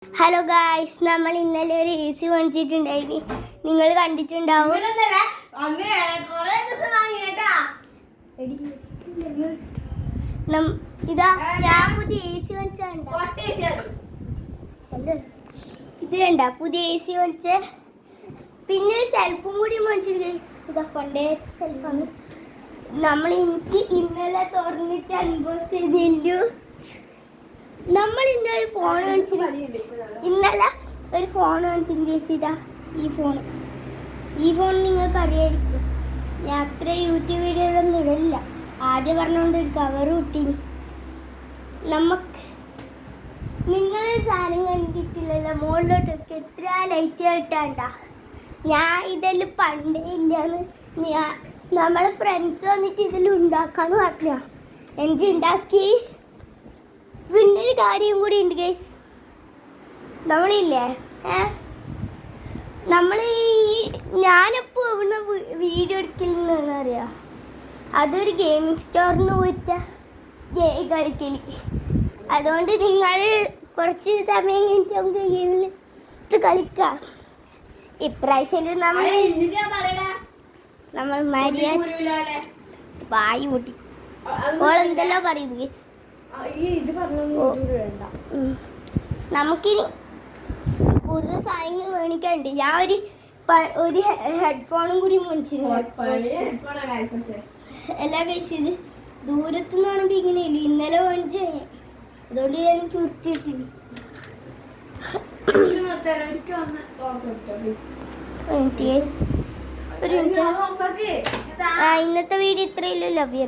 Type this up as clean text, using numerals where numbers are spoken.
Hello guys, നമ്മൾ ഇന്നലെ ഒരു AC വാങ്ങിച്ചിട്ടുണ്ടായിന്. നിങ്ങൾ കണ്ടിട്ടുണ്ടാവും. ഇതാ ഞാൻ പുതിയ AC വാങ്ങിച്ചുണ്ട്. ഇത് കണ്ട പുതിയ AC വാങ്ങിച്ച. പിന്നെ ഒരു സെൽഫും കൂടി വാങ്ങിച്ചത് ഗൈസ്. ഇതാ പണ്ടേ സെൽഫാണ്. നമ്മൾ എനിക്ക് ഇന്നലെ തുറന്നിട്ട് അൺബോക്സ് ചെയ്തില്ലു. നമ്മൾ ഇന്നലെ ഒരു ഫോൺ ഇന്നലെ ഒരു ഫോൺ വാങ്ങിച്ചിട്ടാ ഈ ഫോൺ നിങ്ങൾക്ക് അറിയായിരിക്കും. ഞാൻ അത്ര യൂട്യൂബ് വീഡിയോയിലൊന്നും ഇടില്ല. ആദ്യം പറഞ്ഞുകൊണ്ട് ഒരു കവർ കിട്ടീനി. നിങ്ങൾ സാധനം കണ്ടിട്ടില്ലല്ലോ. മുകളിലോട്ടൊക്കെ എത്ര ലൈറ്റ് കിട്ടാണ്ട. ഞാൻ ഇതെല്ലാം പണ്ടേ ഇല്ലാന്ന് നമ്മളെ ഫ്രണ്ട്സ് വന്നിട്ട് ഇതെല്ലാം ഉണ്ടാക്കാന്ന് പറഞ്ഞ എനിക്ക് ഉണ്ടാക്കി. പിന്നൊരു കാര്യം കൂടി ഉണ്ട് ഗൈസ്. നമ്മളില്ലേ ഞാനിപ്പോൾ ഇവിടെ വീഡിയോ എടുക്കലെന്ന് അറിയാം. അതൊരു ഗെയിമിംഗ് സ്റ്റോറിന് പോയിട്ട് കളിക്കൽ. അതുകൊണ്ട് നിങ്ങൾ കുറച്ച് സമയം കഴിഞ്ഞിട്ട് നമുക്ക് ഗെയിമിൽ കളിക്കാം. ഇപ്രാവശ്യം നമ്മൾ മര്യാദ വായി കൂട്ടി ഓളെന്തല്ലോ പറയുന്നു ഗൈസ്. നമുക്കിനി കൂടുതൽ സാധനങ്ങൾ മേടിക്കാനുണ്ട്. ഞാൻ ഒരു ഹെഡ്ഫോണും കൂടി മേടിച്ചിരുന്നു. എല്ലാ കഴിച്ച് ഇത് ദൂരത്തുനിന്നാണെങ്കിൽ ഇങ്ങനെ ഇല്ല. ഇന്നലെ മേടിച്ച് അതുകൊണ്ട് ഞാൻ ചുരുട്ടിട്ടില്ല. ഇന്നത്തെ വീഡിയോ ഇത്രയല്ലോ. Love you.